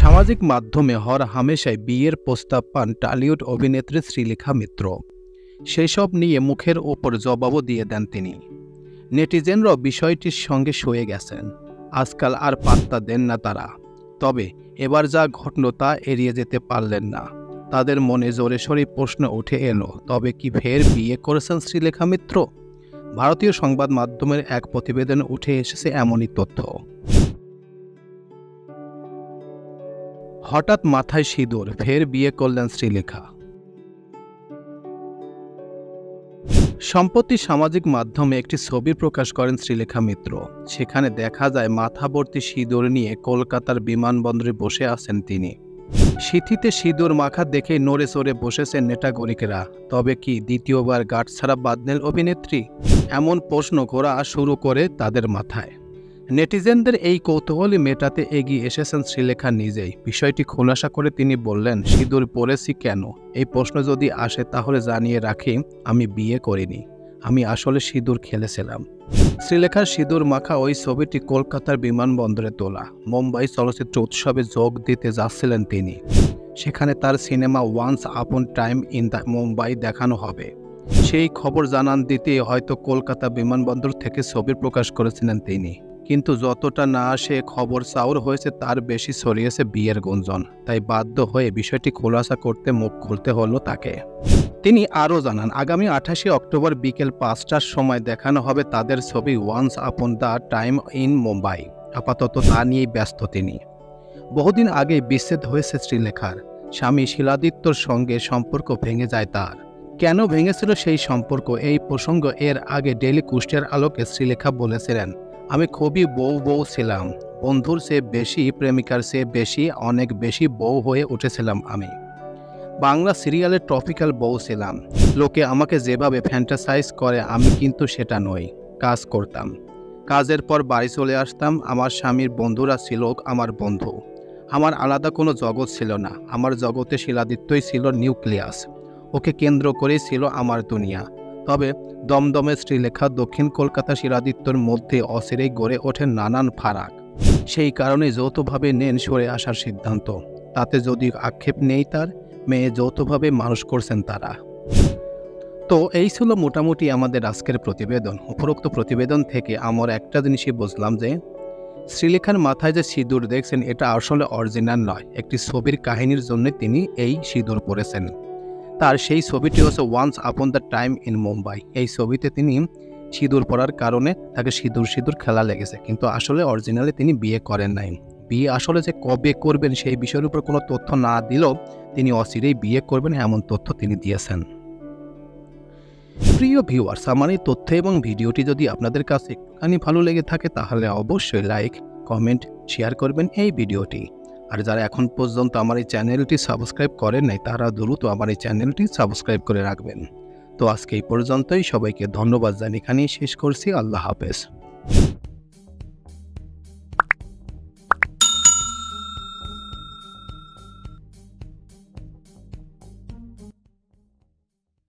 সামাজিক মাধ্যমে হরহামেশাই বিয়ের প্রস্তাব পান টলিউড অভিনেত্রী শ্রীলেখা মিত্র। সেসব নিয়ে মুখের ওপর জবাবও দিয়ে দেন তিনি। নেটিজেনরাও বিষয়টির সঙ্গে সয়ে গেছেন। আজকাল আর পাত্তা দেন না তারা। তবে এবার যা ঘটল তা এড়িয়ে যেতে পারলেন না। তাদের মনে জোরে সোরে প্রশ্ন উঠে এলো, তবে কি ফের বিয়ে করেছেন শ্রীলেখা মিত্র? ভারতীয় সংবাদ মাধ্যমের এক প্রতিবেদনে উঠে এসেছে এমনই তথ্য। হঠাৎ মাথায় সিঁদুর, ফের বিয়ে করলেন শ্রীলেখা। সম্প্রতি সামাজিক মাধ্যমে একটি ছবি প্রকাশ করেন শ্রীলেখা মিত্র। সেখানে দেখা যায় মাথা ভর্তি সিঁদুর নিয়ে কলকাতার বিমানবন্দরে বসে আছেন তিনি। সিঁথিতে সিঁদুর মাখা দেখে নড়ে চড়ে বসেছেন নেটাগরিকেরা। তবে কি দ্বিতীয়বার গাঁটছড়া বাঁধলেন অভিনেত্রী? এমন প্রশ্ন ঘোরা শুরু করে তাদের মাথায়। নেটিজেনদের এই কৌতূহলী মেটাতে এগিয়ে এসেছেন শ্রীলেখা নিজেই। বিষয়টি খোলাসা করে তিনি বললেন, সিঁদুর পরেছি কেন? এই প্রশ্ন যদি আসে তাহলে জানিয়ে রাখি, আমি বিয়ে করিনি, আমি আসলে সিঁদুর খেলেছিলাম। শ্রীলেখার সিঁদুর মাখা ওই ছবিটি কলকাতার বিমানবন্দরে তোলা। মুম্বাই চলচ্চিত্র উৎসবে যোগ দিতে যাচ্ছিলেন তিনি। সেখানে তার cinema once upon time in the Mumbai দেখানো হবে। সেই খবর জানান দিতে হয়তো কলকাতা বিমানবন্দর থেকে ছবি প্রকাশ করেছিলেন তিনি। কিন্তু যতটা না আসে খবর চাউর হয়েছে তার বেশি ছড়িয়েছে বিয়ের গুঞ্জন। তাই বাধ্য হয়ে বিষয়টি খোলাসা করতে মুখ খুলতে হলো তাকে। তিনি আরও জানান, আগামী 28 অক্টোবর বিকেল 5টার সময় দেখানো হবে তাদের ছবি once upon the time in Mumbai. আপাতত তা নিয়েই ব্যস্ত তিনি। বহুদিন আগে বিচ্ছেদ হয়েছে শ্রীলেখার। স্বামী শিলাদিত্যর সঙ্গে সম্পর্ক ভেঙে যায় তার। কেন ভেঙেছিল সেই সম্পর্ক, এই প্রসঙ্গ এর আগে ডেইলি কুষ্টিয়ার আলোকে শ্রীলেখা বলেছিলেন, আমি খুবই বউ ছিলাম। বন্ধুর চেয়ে বেশি, প্রেমিকার চেয়ে বেশি, অনেক বেশি বউ হয়ে উঠেছিলাম আমি। বাংলা সিরিয়ালের টপিক্যাল বউ ছিলাম। লোকে আমাকে যেভাবে ফ্যান্টাসাইজ করে আমি কিন্তু সেটা নই। কাজ করতাম, কাজের পর বাড়ি চলে আসতাম। আমার স্বামীর বন্ধুরা ছিল আমার বন্ধু। আমার আলাদা কোনো জগৎ ছিল না। আমার জগতে শিলাদিত্যই ছিল নিউক্লিয়াস। ওকে কেন্দ্র করেই ছিল আমার দুনিয়া। তবে দমদমে শ্রীলেখা, দক্ষিণ কলকাতা শিলাদিত্যর মধ্যে অচিরেই গড়ে ওঠে নানান ফারাক। সেই কারণে যৌথভাবে নেন সরে আসার সিদ্ধান্ত। তাতে যদি আক্ষেপ নেই তার, মেয়ে যৌথভাবে মানুষ করছেন তারা। তো এই ছিল মোটামুটি আমাদের আজকের প্রতিবেদন। উপরোক্ত প্রতিবেদন থেকে আমরা একটা জিনিসই বুঝলাম যে শ্রীলেখার মাথায় যে সিঁদুর দেখছেন এটা আসলে অরিজিনাল নয়। একটি ছবির কাহিনীর জন্য তিনি এই সিঁদুর পরেছেন। তার সেই ছবিটি হচ্ছে once upon the time in Mumbai. এই ছবিতে তিনি সিঁদুর পরার কারণে তাকে সিঁদুর খেলা লেগেছে, কিন্তু আসলে অরিজিনালি তিনি বিয়ে করেন নাই। বিয়ে আসলে যে কবে করবেন সেই বিষয়ের উপর কোনো তথ্য না দিলেও তিনি অচিরেই বিয়ে করবেন এমন তথ্য তিনি দিয়েছেন। প্রিয় ভিউয়ার্স, আমার এই তথ্য এবং ভিডিওটি যদি আপনাদের কাছে একটুখানি ভালো লেগে থাকে তাহলে অবশ্যই লাইক, কমেন্ট, শেয়ার করবেন এই ভিডিওটি। আর যারা এখন পর্যন্ত আমার এই চ্যানেলটি সাবস্ক্রাইব করেন নাই তারা দ্রুত আমার এই চ্যানেলটি সাবস্ক্রাইব করে রাখবেন। তো আজকে এই পর্যন্তই। সবাইকে ধন্যবাদ জানিয়ে এখানেই শেষ করছি। আল্লাহ হাফেজ।